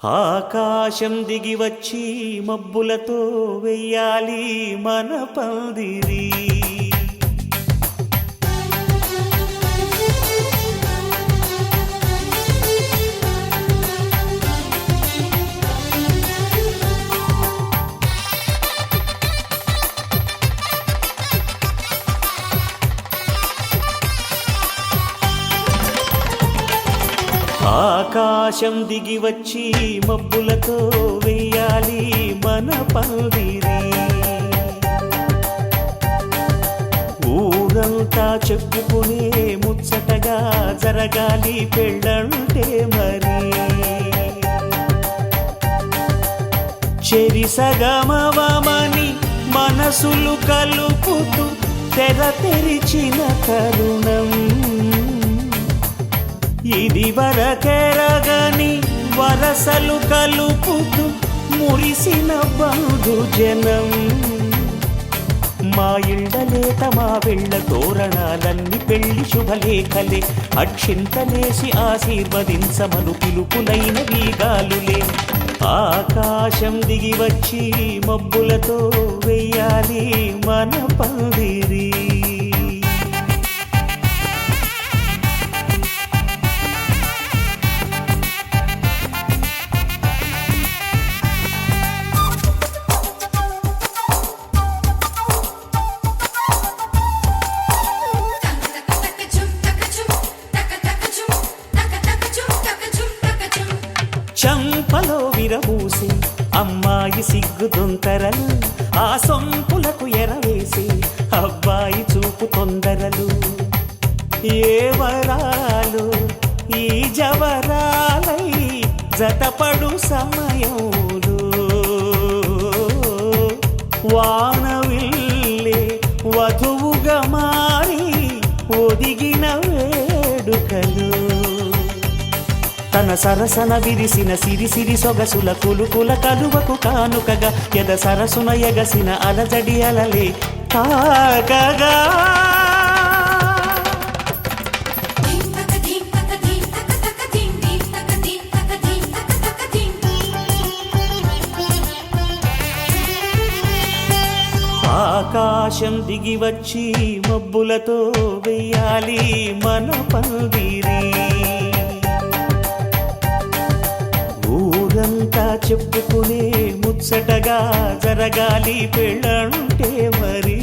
ఆకాశం దిగి వచ్చి మబ్బులతో వెయ్యాలి మన పందిరి. ఆకాశం దిగి వచ్చి మబ్బులతో వెయ్యాలి మన పందిరి. ఊరంతా చెప్పుకునే ముచ్చటగా జరగాలి పెళ్ళంటే మరి. చెరిసగమవమని మనసులు కలుపుతూ తెర తెరిచిన తరుణం ఇది వరకెరగని వరసలు కలుపుతూ మురిసిన బంధుజనం. మా ఇళ్ళలేత మా వెళ్ళ తోరణాలన్నీ పెళ్లి శుభలేఖలే. అక్షింతలేసి ఆశీర్వదించమను పిలుపులైన వీగాలులే. ఆకాశం దిగి వచ్చి మబ్బులతో వెయ్యాలి మన పందిరి. చంపలో విరబూసి అమ్మాయి సిగ్గుదొంతరలు, ఆ సొంపులకు ఎరవేసి అబ్బాయి చూపు తొందరలు. ఏ వరాలు ఈ జవరాలై జతపడు సమయంలో వానవిల్లే వధువుగా మారి ఒదిగిన వేడుకలు. తన సరసన విరిసిన సిరిసిరి సొగసుల కులుకుల కలువకు కానుకగా ఎద సరసున ఎగసిన అలజడి అలలే తాకగా. ఆకాశం దిగి వచ్చి మబ్బులతో వెయ్యాలి మన పందిరి. ఊరంతా చెప్పుకునే ముచ్చటగా జరగాలి పెళ్ళంటే మరి.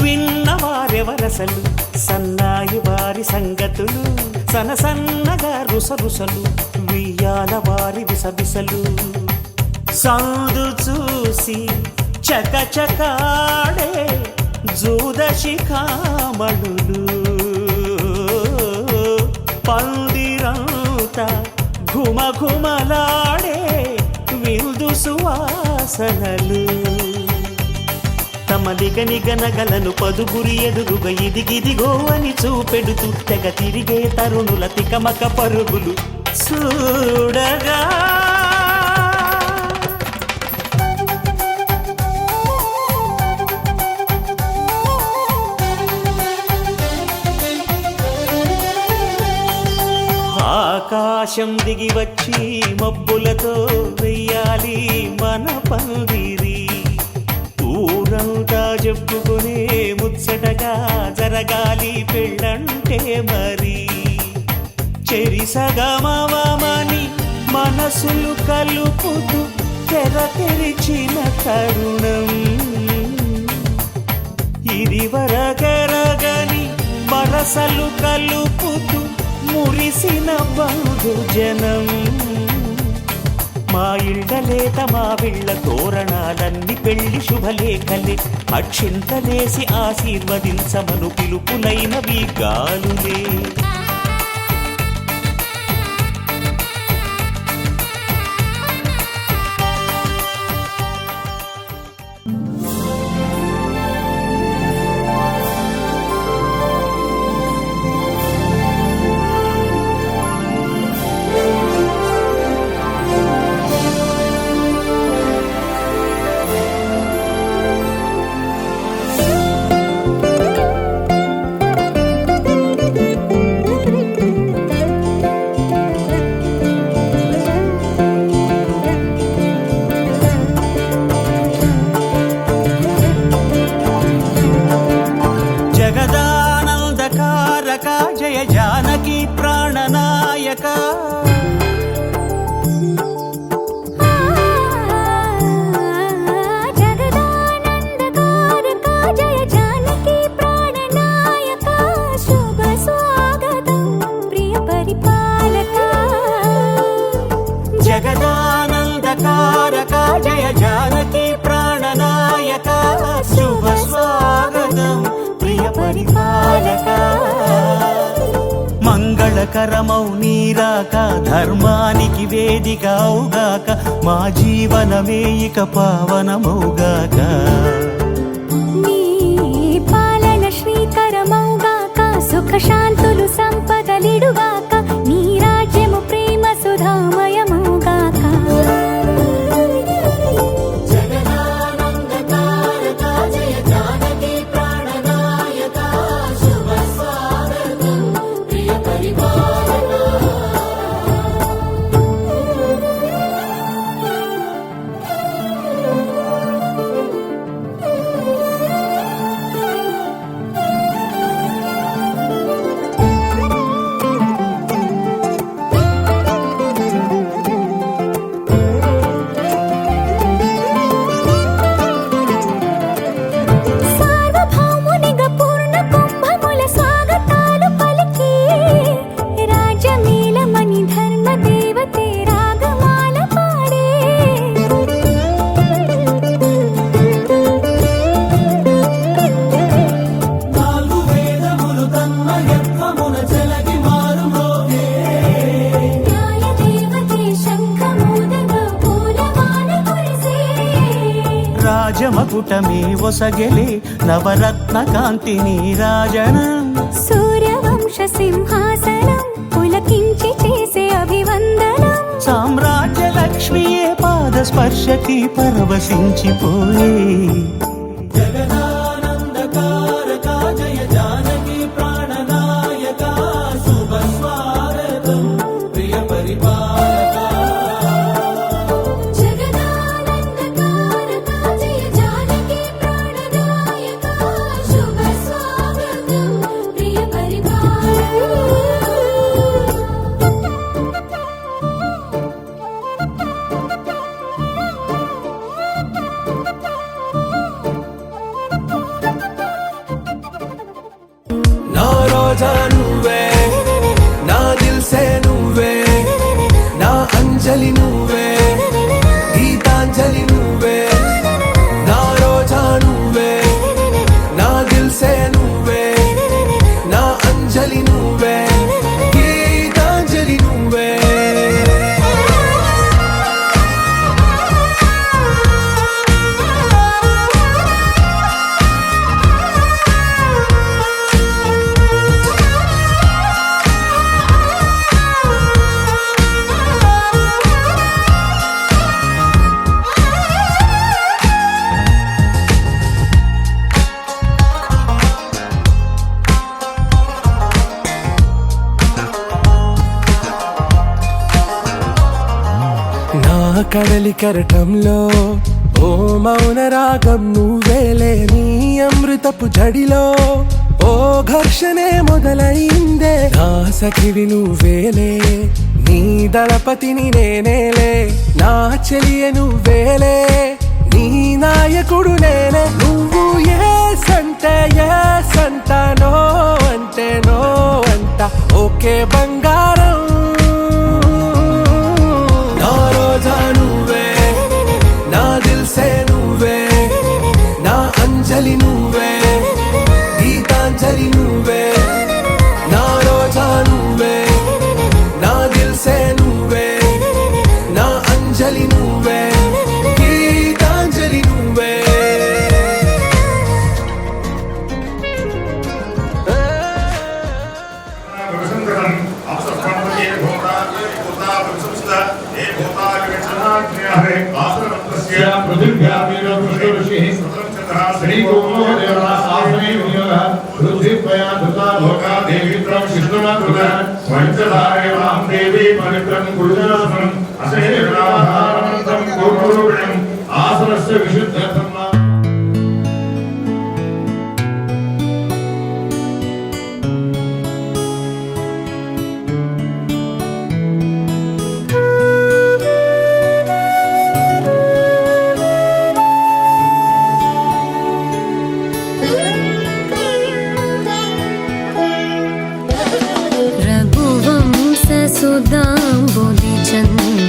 విన్నవారెవరసలు సన్నాయి వారి సంగతులు, సనసన్నగా రుసరుసలు వియ్యాల వారి విసబిసలు. సందు చూసి చకచకాడే జూదశిఖామణులు, పందిరంతా ఘుమఘుమలాడే విందు సువాసనలు. తమ నిగనగలను పదుగురి ఎదురుగా ఇదిగిదిగో అని చూపెడుతూ తెగ తిరిగే తరుణుల తికమక పరుగులు చూడగా. ఆకాశం దిగి వచ్చి మబ్బులతో వెయ్యాలి మన పందిరి. ఊరంతా చెప్పుకునే ముచ్చటగా జరగాలి పెళ్ళంటే మరి. చెరిసగమవమని మనసులు కలుపుతూ తెర తెరిచిన తరుణం ఇది వరకెరగని వరసలు కలుపుతూ మురిసిన బంధుజనం. మా ఇళ్ళలేత మా వెళ్ళ తోరణాలన్నీ పెళ్లి శుభలేఖలే. అక్షింతలేసి ఆశీర్వదించమను పిలుపులైన వీగాలులే. జగదానందకారక జయ జానకి ప్రాణనాయక శుభ స్వాగతం ప్రియ పరిపాలక మంగళకరమౌ నీరాక ధర్మానికి వేదిక అవుగాక మా జీవనమే ఇక పావనమౌగాక నీ పాలన శ్రీకరమౌగాక సుఖ శాంతులు సంపదలిడుగాక నీ రాజ్యము ప్రేమ సుధామయమౌగాక రాజమకుటమే ఒసగెలే నవరత్న కాంతి నీరాజనం సూర్యవంశ సింహాసనం పులకించి చేసే అభివందనం సామ్రాజ్య లక్ష్మియే పాద స్పర్శకి పరవశించిపోయే జగదానందకారక జయ జానకి ప్రాణనాయక శుభ స్వాగతం ప్రియ పరిపాలక నువ్వే నా దిల్సే నువ్వే నా అంజలి నువ్వే గీతాంజలి నువ్వే నా రోజా నువ్వే నా దిల్సే నువ్వే నా అంజలి నువ్వే గీతాంజలి నువ్వే కడలి కరటంలో ఓ మౌన రాగం నువ్వేలే నీ అమృతపు జడిలో ఓ ఘర్షణే మొదలైందే నా సఖివి నువ్వేలే నీ దళపతిని నేనేలే నా చెలియ నువ్వేలే నీ నాయకుడు నేనే నువ్వు ఏ సంట నో అంటే నో అంట ఓకే బంగారం నువ్వే నా దిల్సే నువ్వే నా అంజలి నువ్వే గీతాంజలి నువ్వే నా రోజా నువ్వే నా దిల్సే నువ్వే నా అంజలి నువ్వే గీతాంజలి నువ్వే ఆసనస్య విశుద్ధ రఘువంశ సుధాంబుది చంద్ర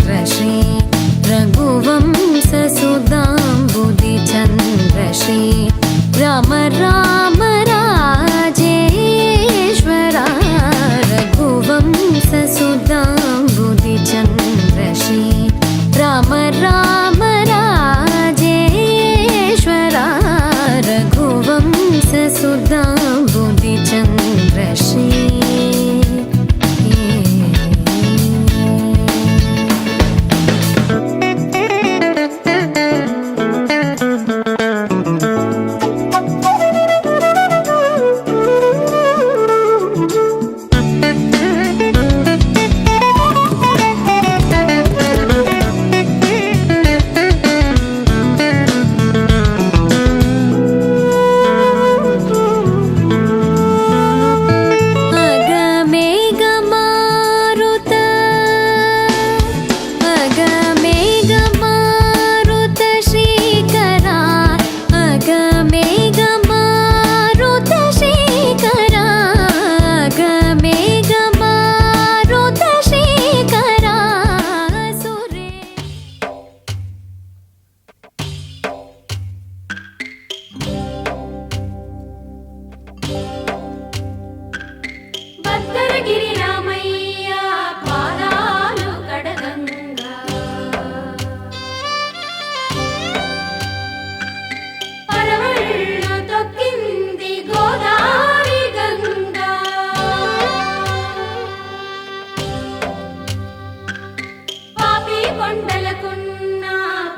కొండలకున్న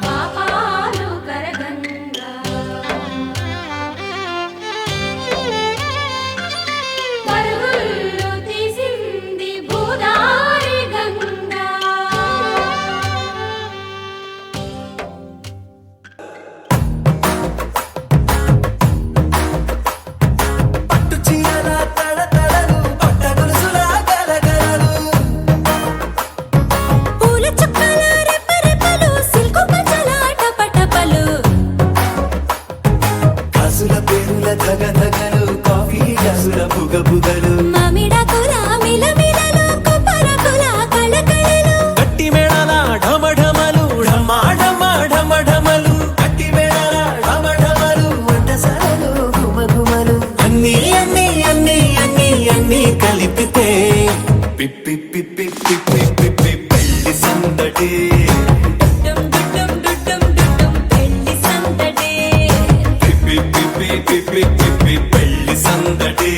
పాపాలు కరగంగా పరుగులు తీసింది భూదారి గంగా పట్టు చీరల తడతడలు పట్టగొలుసుల గలగలలు పూల చుక్కల రెప్పరెప్పలు సిల్కు పచ్చల టపటపలు కాసుల పేరుల ధగధగలు కాఫీ గ్లాసుల బుగబుగలు మామిడాకుల మిలమిలలు కొబ్బరకుల కళకళలు గట్టి మేళాల ఢమఢమలు ఢమాఢమఢమఢమలు గట్టి మేళాల ఢమఢమలు వంటసరలు గుమగుమలు అన్నీ అన్నీ అన్నీ అన్నీ అన్నీ కలిపితే పిప్పి పిప్పి పిప్పి పిప్పి పెళ్లి సందడి డుడ్డుం డుడ్డుం డుడ్డుం డుడ్డుం పెళ్లి సందడి పిప్పి పిప్పి పిప్పి పిప్పి పెళ్లి సందడి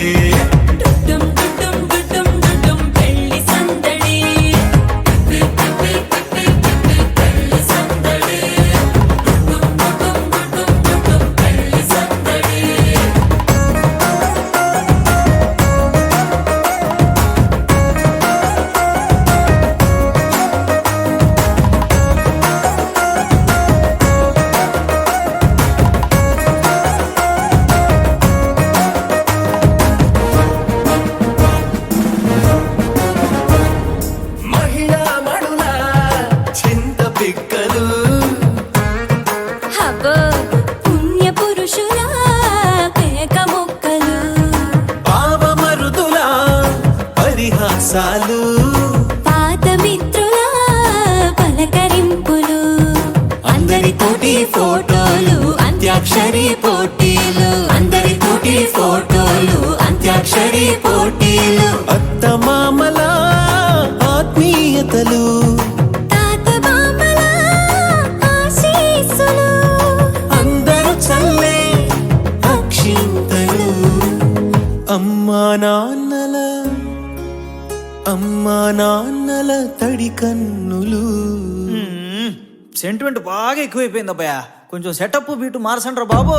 డుడ్డుం డుడ్డుం డుడ్డుం డుడ్డుం పెళ్లి సందడి పిప్పి పిప్పి పిప్పి పెళ్లి సందడి డుడ్డుం డుడ్డుం డుడ్డుం డుడ్డుం పెళ్లి సందడి మహిళా మడుల చింత పిక్కలు హబ్బో పుణ్య పురుషుల కేక మొక్కలు పావమరుదుల పరిహాసాలు పాత మిత్రుల పలకరింపులు అందరితోటి ఫోటోలు అంత్యాక్షరి పోటీలు అందరితోటి ఫోటోలు అంత్యాక్షరి పోటీలు అత్తమామల ఆత్మీయతలు తాత బామ్మల ఆశీస్సులు అందరూ చల్లే అక్షింతలు అమ్మా నాన్నల తడి కన్నులు సెంటిమెంట్ బాగా ఎక్కువైపోయింది అబ్బాయ కొంచెం సెటప్ బీటు మార్చండ్రా బాబు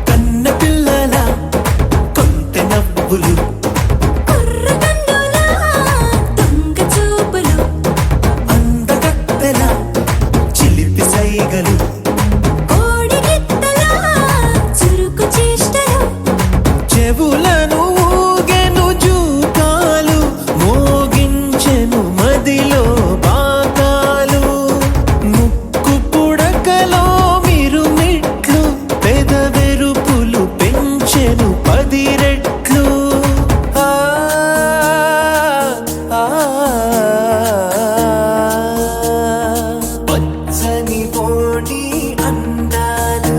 కన్న పిల్లల కొంటె నవ్వులు కుర్రకందుల దొంగ చూపులు అందగత్తెల చిలిపి సైగలు కోడి గిత్తల చురుకు చేష్టలు చెవులను ఊగెను జూకాలు మోగించెను మదిలో బాకాలు ముక్కు పుడకలో మిరుమిట్లు పెదవెరుపులు పెంచెను 10 రెట్లు ఆ, ఆ, పచ్చని పోటీ అందాలు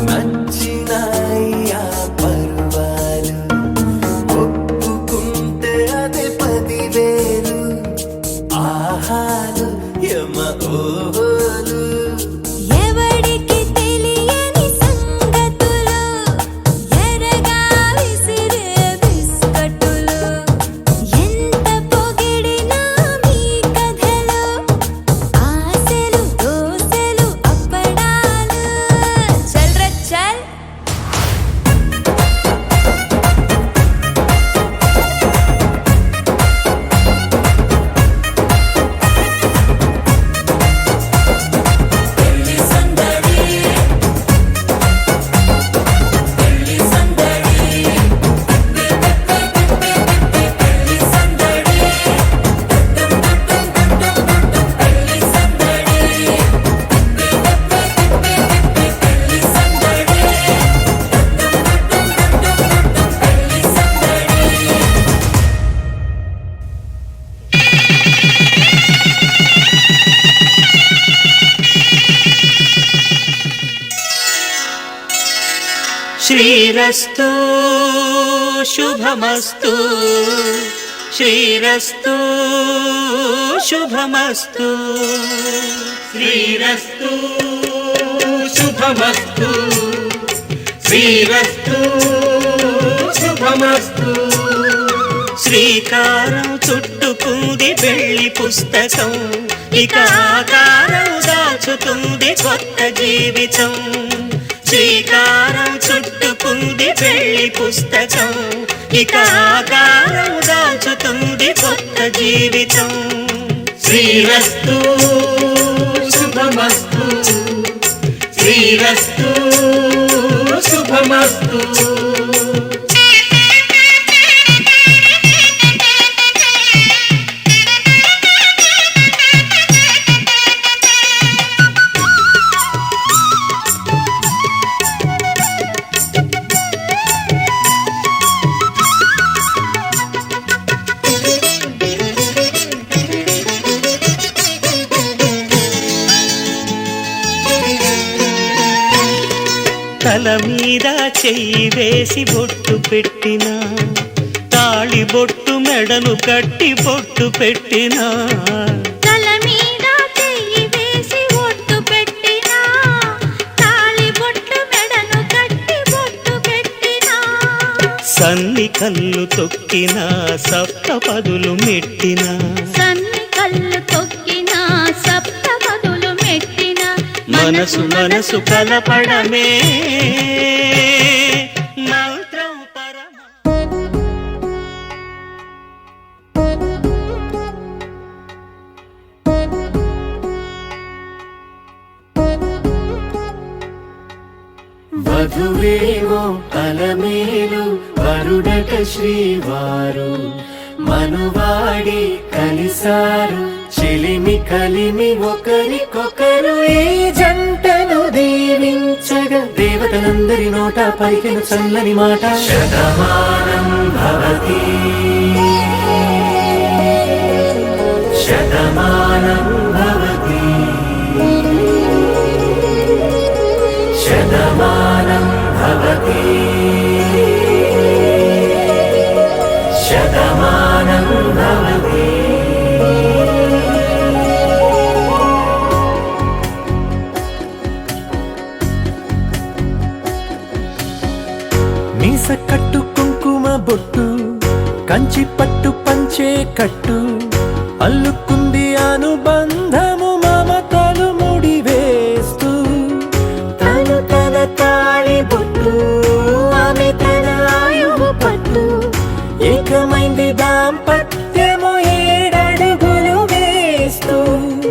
నచ్చినాయ్యా పర్వాలు ఒప్పుకుంటే అదే 10,000 ఆహాలు యమ ఓహోలు ఎవడికి తెలియని సంగతులు ఎరగా విసిరే బిస్కట్టులు ఎంత పొగిడినా మీ కథలు ఆశలు దోశలు అప్పడాలు చల్ రే చల్ పెళ్లి సందడి పెళ్లి సందడి పెళ్లి సందడి పెళ్లి సందడి పెళ్లి సందడి శ్రీరస్తు శుభమస్తు శ్రీరస్తు శుభమస్తు శ్రీరస్తు శుభమస్తు శ్రీరస్తు శుభమస్తు శ్రీకారం చుట్టుకుంది పెళ్లి పుస్తకం ఇక ఆకారం దాచుతుంది కొత్త జీవితం శ్రీకారం చుట్టుకుంది పెళ్లి పుస్తకం ఇక ఆకారం దాచుతుంది కొత్త జీవితం శ్రీరస్తు శుభమస్తు శ్రీరస్తు శుభమస్తు తల మీద చెయ్యి వేసి బొట్టు పెట్టిన తాళి బొట్టు మెడను కట్టి బొట్టు పెట్టిన తల మీద చెయ్యి వేసి బొట్టు పెట్టినా తాళి బొట్టు మెడను కట్టి బొట్టు పెట్టినా సన్ని కళ్ళు తొక్కిన సప్త పదులు మెట్టిన సన్ని కళ్ళు తొక్కినా సప్త పదులు మెట్టినా మనసు మనసు కలపడమే మంత్రం పరమ వధువేమో అలమేలు వరుడట శ్రీవారు మనువాడి కలిసారు చెలిమి కలిమి ఒకరికొకరు ఈ జంటను దీవించగా దేవతలందరి నోట పలికిన చల్లని మాట శతమానం భవతి శతమానం భవతి శతమానం భవతి శతమానం భవతి మీస కట్టు కుంకుమ బొట్టు కంచి పట్టు పంచే కట్టు అల్లుకుంది అనుబంధము మమతలు ముడివేస్తూ తను తన తాళి బొట్టు ఆమె తన ఆయువు పట్టు ఏకమైంది దాంపత్యము ఏడడుగులు వేస్తూ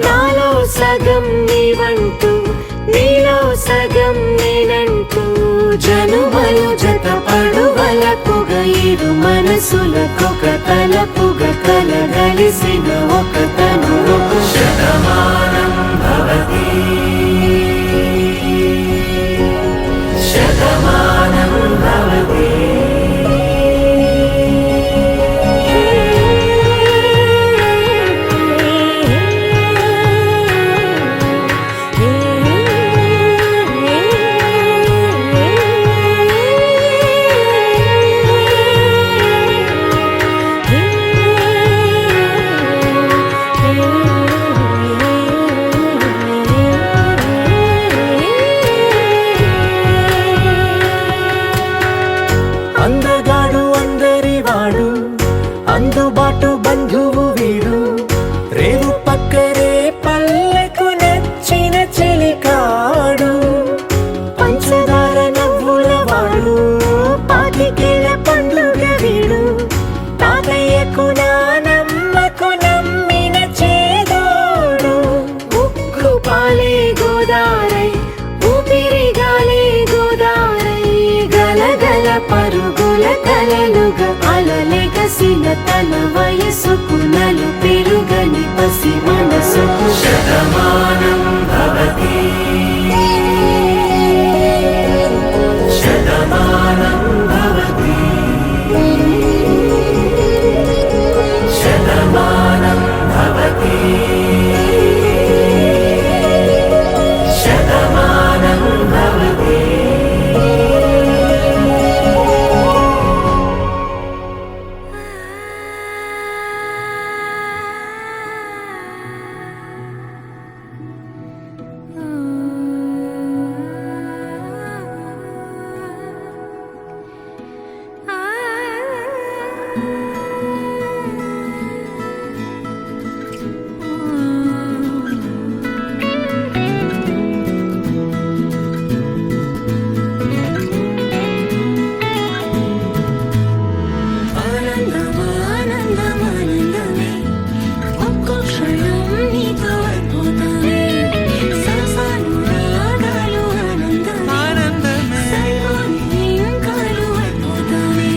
నాలో సగం నీవంటూ నీలో సగం నేనంటూ జనుమలు జత పడువలపుగ ఇరు మనసులకొక తలపుగ కలగలిసిన ఒక తను శతమానం భవతి శతమానం భవతి అందగాడు అందరి వాడు అందుబాటు బంధువు వీడు రేవు పక్కరే పల్లెకు నచ్చిన చెలికాడు పంచదార నవ్వుల వాడు పాతికేల పండుగ వీడు తాతయ్యకు నానమ్మకు నమ్మిన చేదోడు ఉక్కు పాలే గోదారై ఊపిరిగాలే గోదారై గలగల పరుగుల కలలుగా అలలెగసిన తన వయసుకు నలు పెరుగని పసి మనసుకు శతమానం భవతి శతమానం భవతి శతమానం భవతి శతమానం భవతి ఆనందమానందమే ఒక్కో క్షణం నీతో అయిపోతానే సరసాలు రాగాలు ఆనందమే సరిపోని ఇంకాలు అయిపోతానే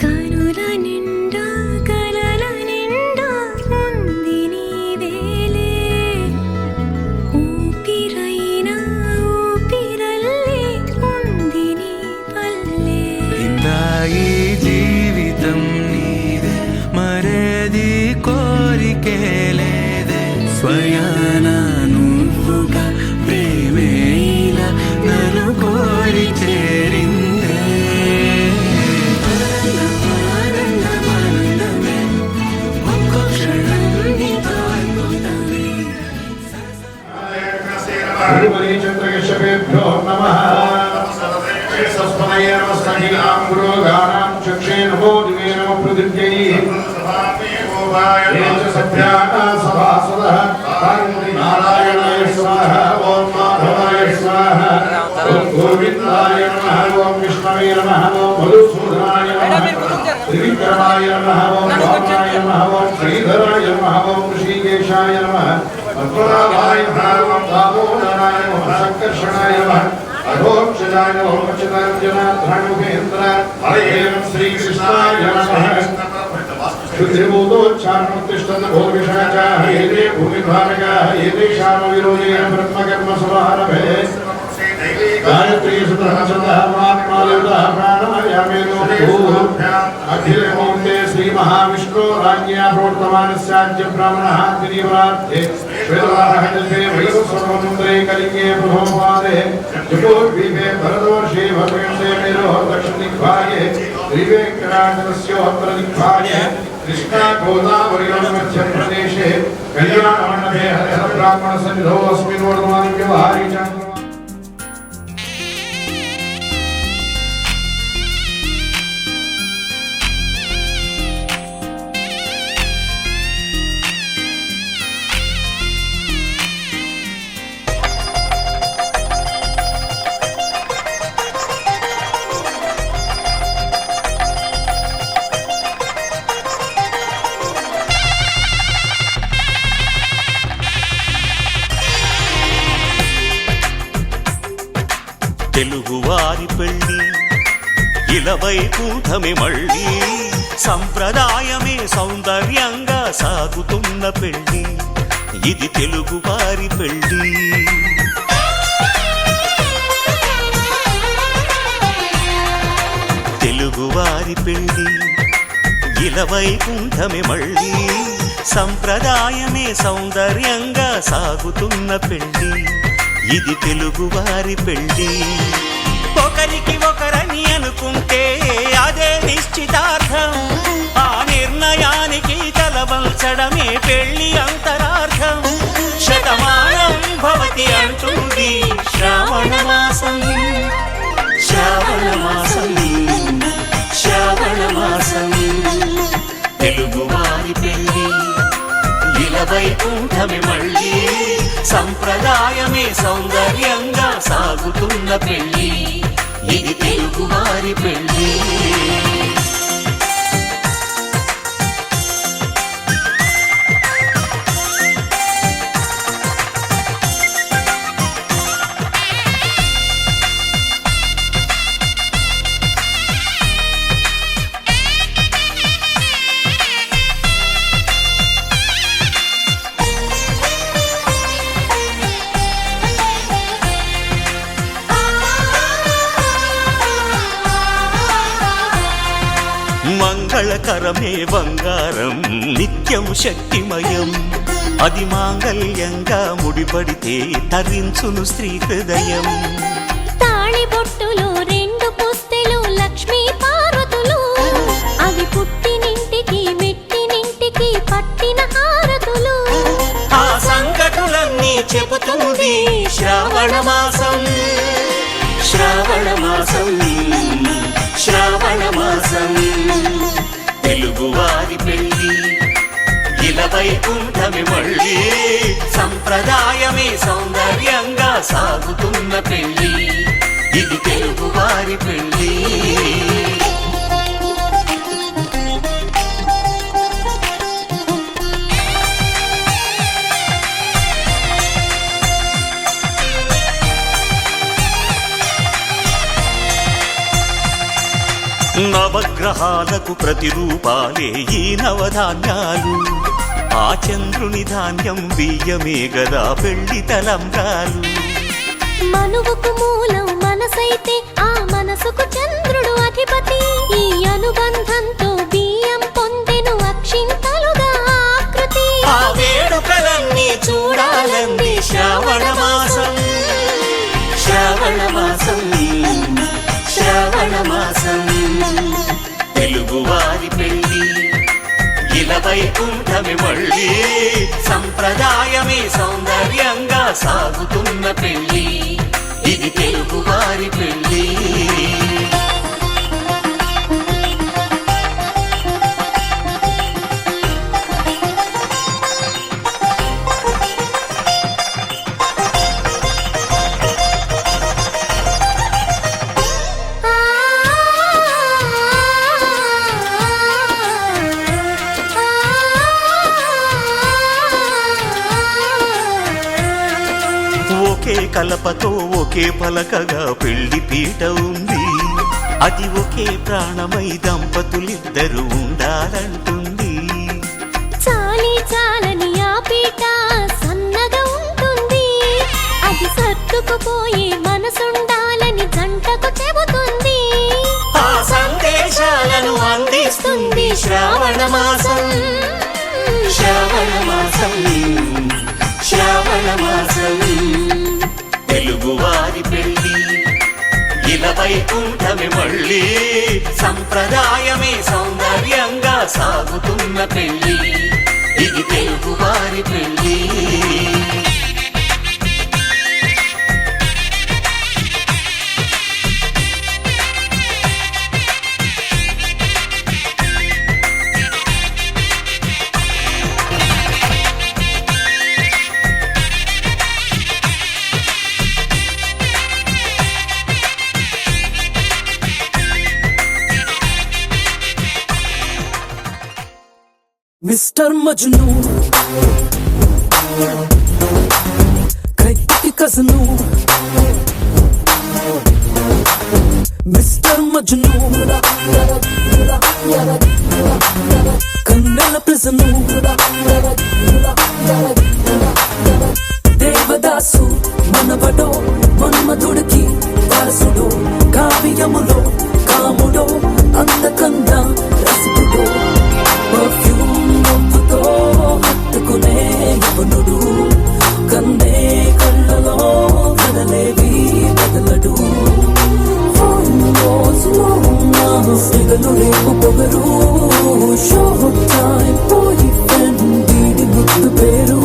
కనుల నిండా కలల నిండా ఉంది నీవేలే ఊపిరైనా ఊపిరల్లే ఉంది నీ పల్లె ఇందా ఈ జీవితం నీదే మరేది కోరికే లేదే స్వయాన నువ్వుగా ప్రేమే ఇలా నన్ను కోరి చేరిందే ఆనందమానందమే ఒక్కో క్షణం నీతో అయిపోతానే చంద్రకేశవేభ్యో నమః సస్మనయ నమస్తనీనాం గురోగానాం చక్షే నమో దివే నమ పృథివ్యై ఏ చ సభ్యాః సభాసదః నారాయణాయ స్వాహ ఓం మాధవాయ స్వాహ ఓం గోవిందాయ నమః ఓం విష్ణవే నమః ఓం మధుసూదనాయ నమః త్రివిక్రమాయ నమః ఓం వామనాయ నమః ఓం శ్రీధరాయ నమః ఓం ఋషికేశాయ నమః పద్మనాభాయ నమః ఓం దామోదరాయ నమః సంకర్షణాయ నమః అఘోక్షజాయ నమః అచ్యుతార్జునాథ్రాణుభేంద్ర హరే శ్రీకృష్ణాయ నమః శుద్ధిభూతోచ్చారణోత్తిష్టన్న భోగవిషాచాః ఏతే భూమిభారకాః ఏతేషాం విరోధేన బ్రహ్మకర్మ సమారభే గాయత్రీ సుతః మహాత్మాదేవతः ప్రాణాయామేదో అఖిలమూర్తే శ్రీ మహావిష్ణు రాజ్ఞా ప్రోక్తమానస్యాజ్య బ్రాహ్మణः దినీవరార్థే శ్వేతవాహజతే వైవస్వతమంత్రే కలిగే ప్రథమపాదే జపోద్వీపే భరతవర్షే భద్రేంద్రే మేరో దక్షిణదిగ్భాగే త్రివేంకటాచలస్యోత్తర దిగ్భాగే కృష్ణా గోదావరియోర్ మధ్యప్రదేశే కళ్యాణమండపే హరిహర బ్రాహ్మణ సన్నిధౌ అస్మిన్ వర్తమాన వ్యవహారీ చంద్ర తెలుగువారి పెళ్ళి ఇలవై కూటమి మళ్ళీ సంప్రదాయమే సౌందర్యంగా సాగుతున్న పెళ్ళి ఇది తెలుగువారి పెళ్ళి తెలుగువారి పెళ్ళి ఇలవై కూటమి మళ్ళీ సంప్రదాయమే సౌందర్యంగా సాగుతున్న పెళ్ళి ఇది తెలుగువారి పెళ్ళి ఒకరికి ఒకరని అనుకుంటే అదే నిశ్చితార్థం ఆ నిర్ణయానికి తలవంచడమే పెళ్లి అంతరార్థం శతమానం భవతి అంటుంది శ్రావణ మాసం శ్రావణ మాసం శ్రావణ మాసం తెలుగువారి పెళ్ళి ఇలవై కూటమి మళ్ళీ సంప్రదాయమే సౌందర్యంగా సాగుతున్న పెళ్ళి ఇది తెలుగువారి పెళ్ళి మంగళకరమే బంగారం నిత్యం శక్తిమయం అది మాంగళ్యంగా ముడిపడితే తరించును స్త్రీ హృదయం తాళిబొట్టులో రెండు పుస్తెలు లక్ష్మీ పార్వతులు అవి పుట్టినింట ఇది శ్రావణ మాసం శ్రావణ మాసం శ్రావణ మాసం తెలుగువారి పెళ్ళి ఇలా వైకుంఠమి మళ్ళీ సంప్రదాయమే సౌందర్యంగా సాగుతున్న పెళ్ళి ఇది తెలుగువారి పెళ్ళి నవగ్రహాలకు ప్రతిరూపాలే ఈ నవధాన్యాలు ఆ చంద్రుని ధాన్యం బియ్యమే గదా పెళ్లి తలంబ్రాలు మనువుకు మూలం మనసైతే ఆ మనసుకు చంద్రుడు అధిపతి ఈ అనుబంధంతో బియ్యం పొందెను అక్షింతలుగా ఆకృతి ఆ వేడుకలన్నీ చూడాలంది శ్రావణ మాసం శ్రావణ మాసం శ్రావణ మాసం తెలుగువారి పెళ్ళి ఇలా వైకుంఠమి మళ్ళీ సంప్రదాయమే సౌందర్యంగా సాగుతున్న పెళ్ళి ఇది తెలుగువారి పెళ్ళి ఒకే కలపతో ఒకే పలకగా పెళ్లి పీట ఉంది అది ఒకే ప్రాణమై దంపతులిద్దరూ ఉండాలంటుంది చాలి చాలని ఆ పీట సన్నగా ఉంటుంది అది సర్దుకుపోయే మనసుండాలని జంటకు చెబుతుంది ఆ సందేశాలను అందిస్తుంది శ్రావణ మాసం శ్రావణ మాసం శ్రావణ మాసం తెలుగువారి పెళ్ళి ఇలా వైకుంఠమి మళ్ళీ సంప్రదాయమే సౌందర్యంగా సాగుతున్న పెళ్ళి ఇది తెలుగువారి పెళ్ళి మిస్టర్ మజ్ను కైకి కజను మిస్టర్ మజ్ను కన్నెల ప్రిజను దేవదాసు మనవడో మన్మధుడికి వారసుడో కావ్యములో కాముడో అందకంగా రసికుడో పర్ఫ్యూమ్ నవ్వుతో హత్తుకునే యవనుడు కన్నే కళ్ళలో కదలేవి బదలడు సిగలు రేపు పొగరు షో టైం బాయ్ ఫ్రెండ్ వీడి ముద్దు పేరు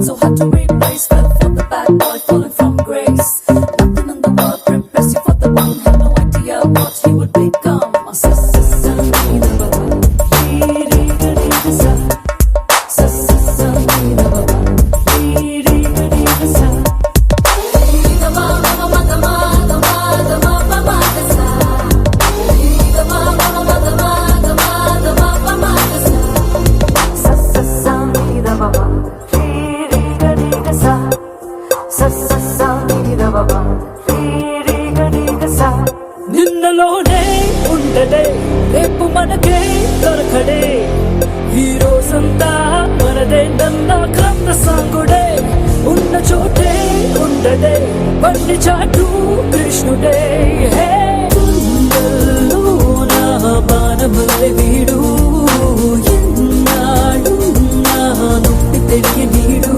So hard to replace, fell for the bad boy, falling from grace. Nothing in the world prepares you for the one. Had no idea what he would become. My sister, need a baba. Sister, need a baba. Baba మనకే దొరకడే ఈ రోజంతా మనదే నన్న క్రమ సాంగుడే ఉన్న చోటే ఉండదే బండి చాటు కృష్ణుడే హే గుండెల్లో నా బాణములే వీడు ఎన్నాడు నా నొప్పి తెలియ నీడు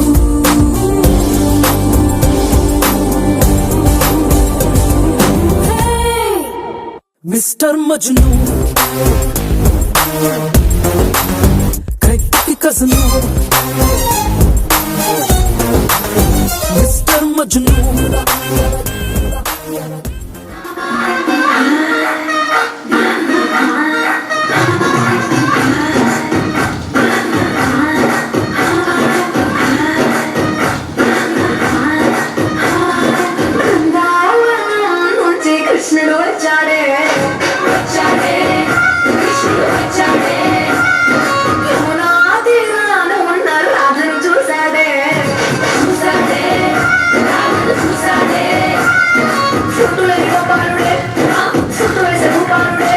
మిస్టర్ మజ్ను కైకి కజను మిస్టర్ మజ్ను నుంచి కృష్ణుడు వచ్చాడే వచ్చాడే కృష్ణుడు వచ్చాడే యమునా తీరాన ఉన్న రాధను చూశాడే చూశాడే రాధను చూశాడే చుట్టూ గోపాలుడే చుట్టూ వేసే గోపాలుడే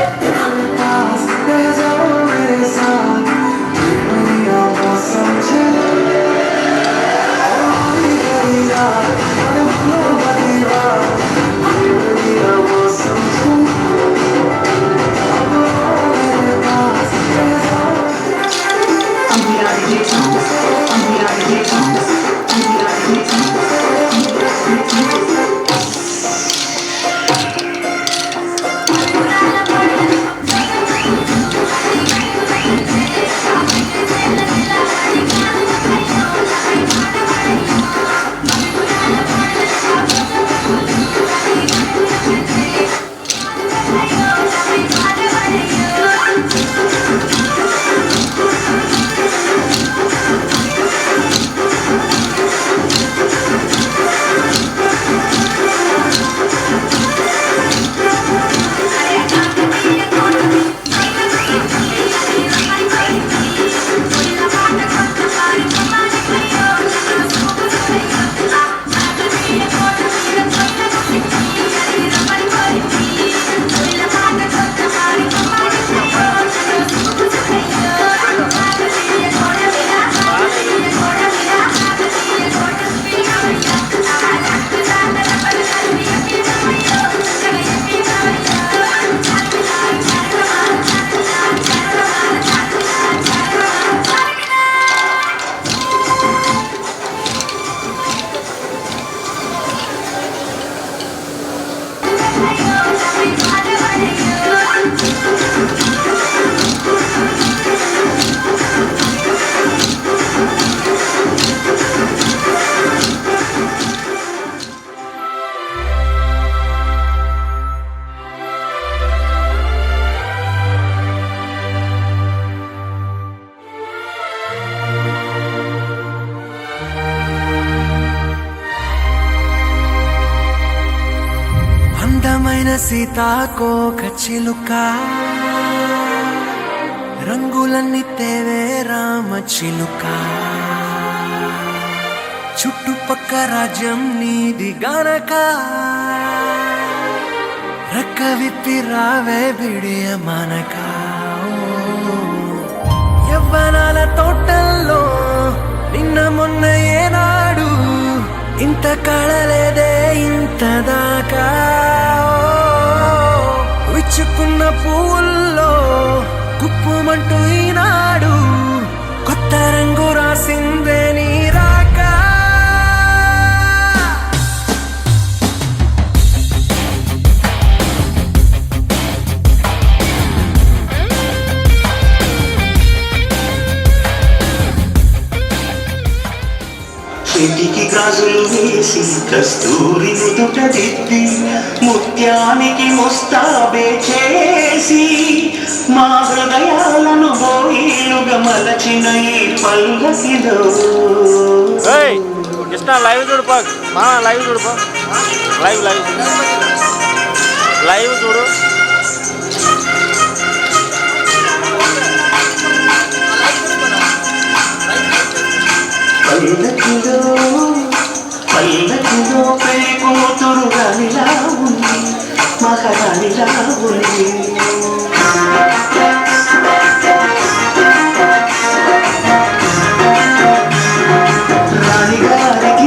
అందమైన సీతాకోక చిలుక రంగులన్నీ తేవే రామ చిలుక చుట్టుపక్క రాజ్యం నీది గనక రక్క విప్పి రావే బిడియ మనక యవ్వనాల తోటల్లో నిన్న మొన్న ఏనాడు ఇంత కళలేదే ఇంత దాకా విచ్చుకున్న పువ్వుల్లో కుప్పుమంటూ ఈనాడు కొత్త రంగు రాసిందే నీ రాక చేతికి గాజులు వేసి కస్తూరి నుదుట దిద్ది ముత్యానికి ముస్తాబే చేసి మా హృదయాలను బోయిలుగా మలచిన ఈ పల్లకిలో కృష్ణ లైవ్ చూడుపా లైవ్ చూడుపా లైవ్ లైవ్ లైవ్ చూడు పల్లకిలో పల్లకిలో పెళ్లి కూతురు రాణిలా ఉంది మహారాణిలా ఉంది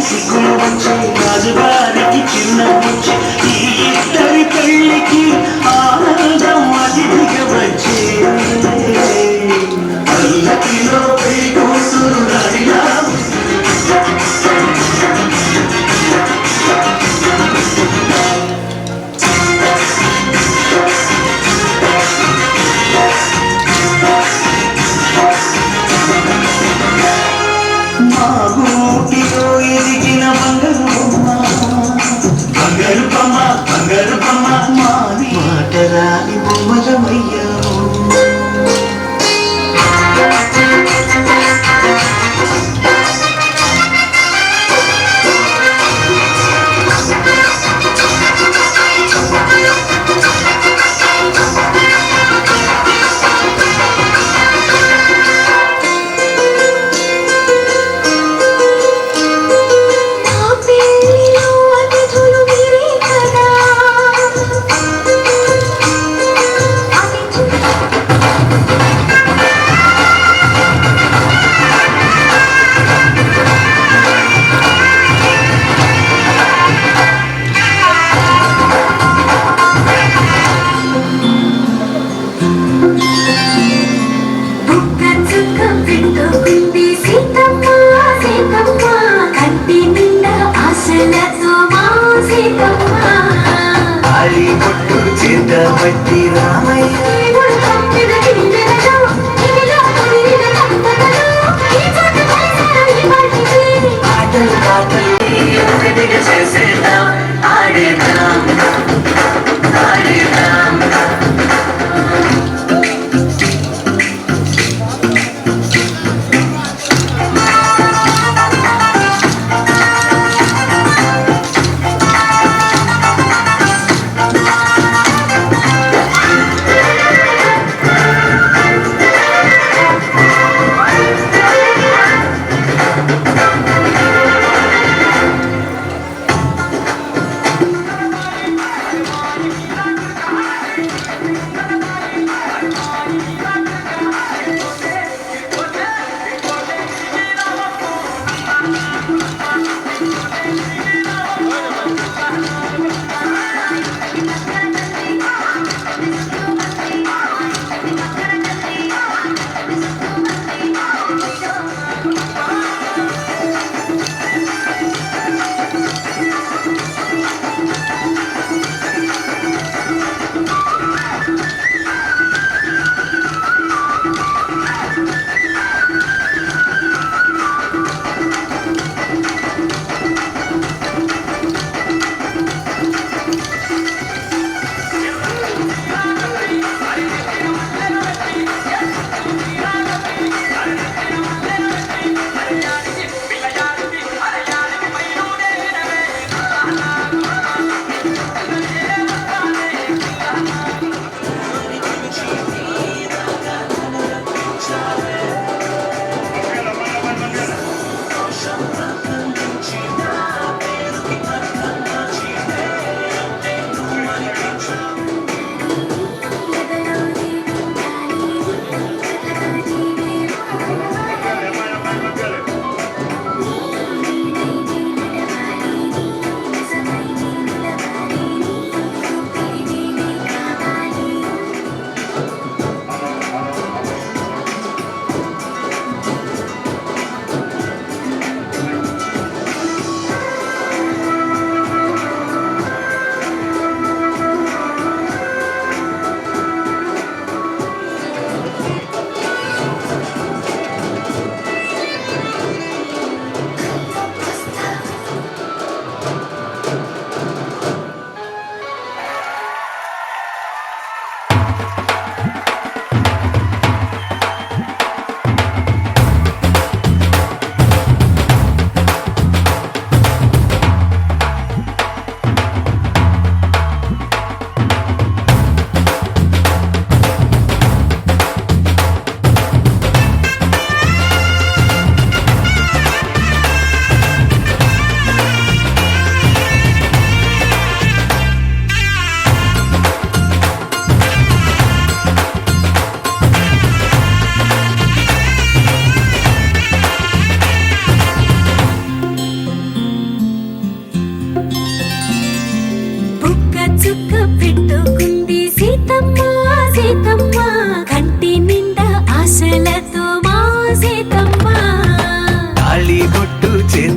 సిగ్గులు వచ్చే రాజుగారికి చిన్న వచ్చే ఈ ఇద్దరి పెళ్లికి ఆనందం అతిథిగా వచ్చే పల్లకిలో పెళ్లి కూతురు నడిలా మా గూటిలో ఎదిగిన బంగారు బొమ్మ మాని మాటరాని బొమ్మలమయ్యాము నా పెళ్ళిలో అతిథులు మీరే కదా బుక్క చుక్క పెట్టుకుంది సీతమ్మ సీతమ్మ కంటి నిండా ఆశలతో మా సీతమ్మ ఆడి పొట్టు చేత పట్టి రామయ్య దేవుడు పంపిన గిరిజనలో ఇదిలో పొదిరిన దంపతులు ఈ చోట కలిశారు ఈ పాటికి ఆటలు ఒకటిగా చేసేద్దాం ఆడేద్దాం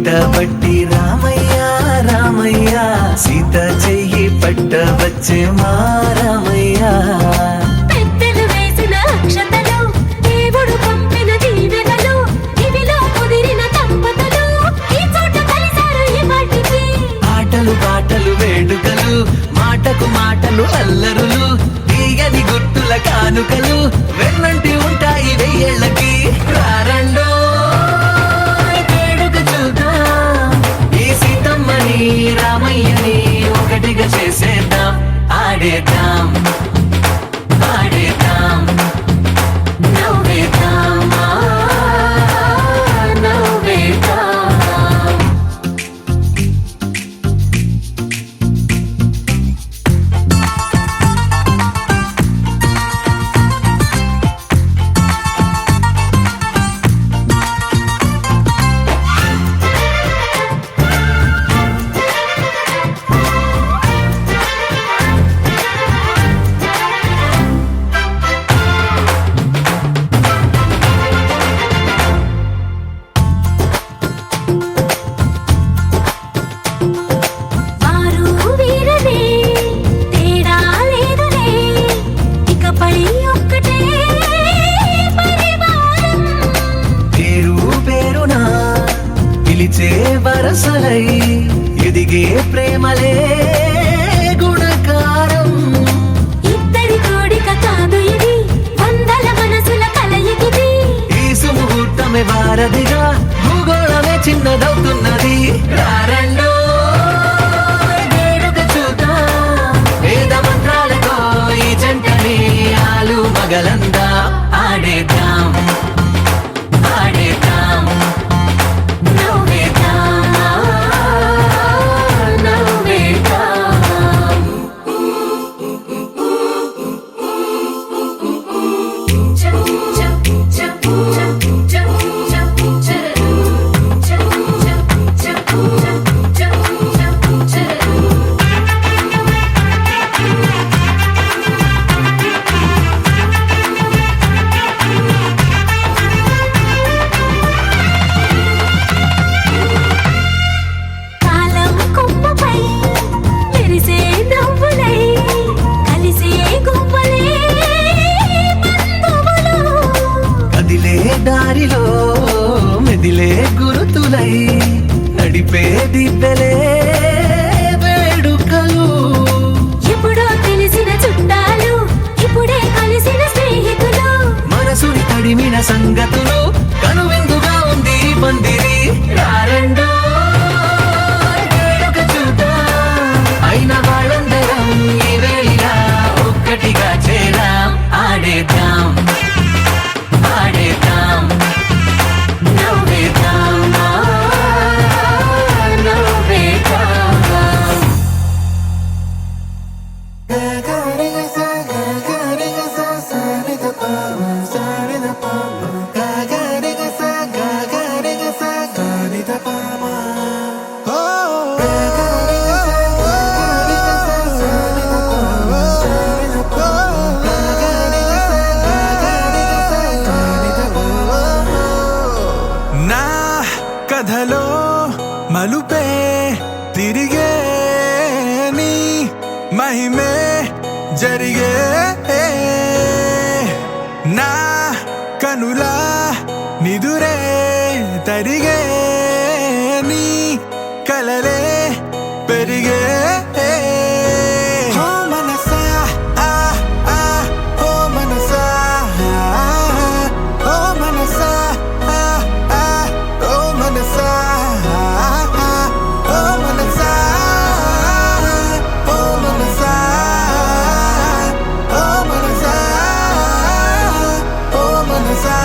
వెంటబట్టి రామయ్య రామయ్య సీత చెయ్యి పట్టవచ్చే మా రామయ్య పెద్దలు వేసిన అక్షతలు దేవుడు పంపిన దీవెనలు ఇవిలో కుదిరిన దంపతులు ఈ చోట కలిసారు ఈ వాటికి ఆటలు పాటలు వేడుకలు మాటకు మాటలు అల్లరులు తీయని గుర్తుల కానుకలు వెన్నంటి ఉంటాయి వెయ్యేళ్ళకి రారండో వేడుక చూద్దాం ఈ సీతమ్మని రామయ్యని ఒకటిగా చేసేద్దాం ఆడేద్దాం ఆడేద్దాం నవ్వేద్దాం నవ్వేద్దాం వారు వీరనే తేడా లేదులే ఇకపై ఒక్కటే పరివారం పేరు పేరునా పిలిచే వరసలై ఎదిగే ప్రేమలే గుణకారం ఇద్దరి కోడిక కాదు ఇది వందల మనసుల కలయికిది ఈ సుముహూర్తమే వారధిగా భూగోళమే చిన్నదవుతున్నది రారండో వేడుక చూద్దాం వేద మంత్రాలతో ఈ జంటని ఆలు మగలందా ఆడేద్దాం ఆడేద్దాం నవ్వేద్దాం నవ్వేద్దాం కాలం కొమ్మపై మెరిసే నవ్వులై కలిసే గువ్వలే బంధువులు కదిలే దారిలో మెదిలే గురుతులై నడిపే దివ్వెలే వేడుకలు ఎప్పుడో తెలిసిన చుట్టాలు ఇప్పుడే కలిసిన స్నేహితులు మనసుని తడిమిన సంగతులు కనువిందుగా ఉంది ఈ పందిరి రారండో వేడుక చూద్దాం అయిన వాళ్ళందరం ఈ వేళ ఒక్కటిగా చేరాం ఆడేద్దాం ఆడేద్దాం నవ్వేద్దాం నవ్వేద్దాం నా కథలో మలుపే తిరిగే నీ మహిమే జరిగే నా కనులా నిదురే తరిగే నీ కలలే పెరిగే ఓ మనసా ఆ ఆ ఓ మనసా ఓ మనసా ఆ ఆ ఓ మనసా ఓ మనసా ఓ మనసా ఓ మనసా ఓ మనసా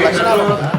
లక్ష్మీ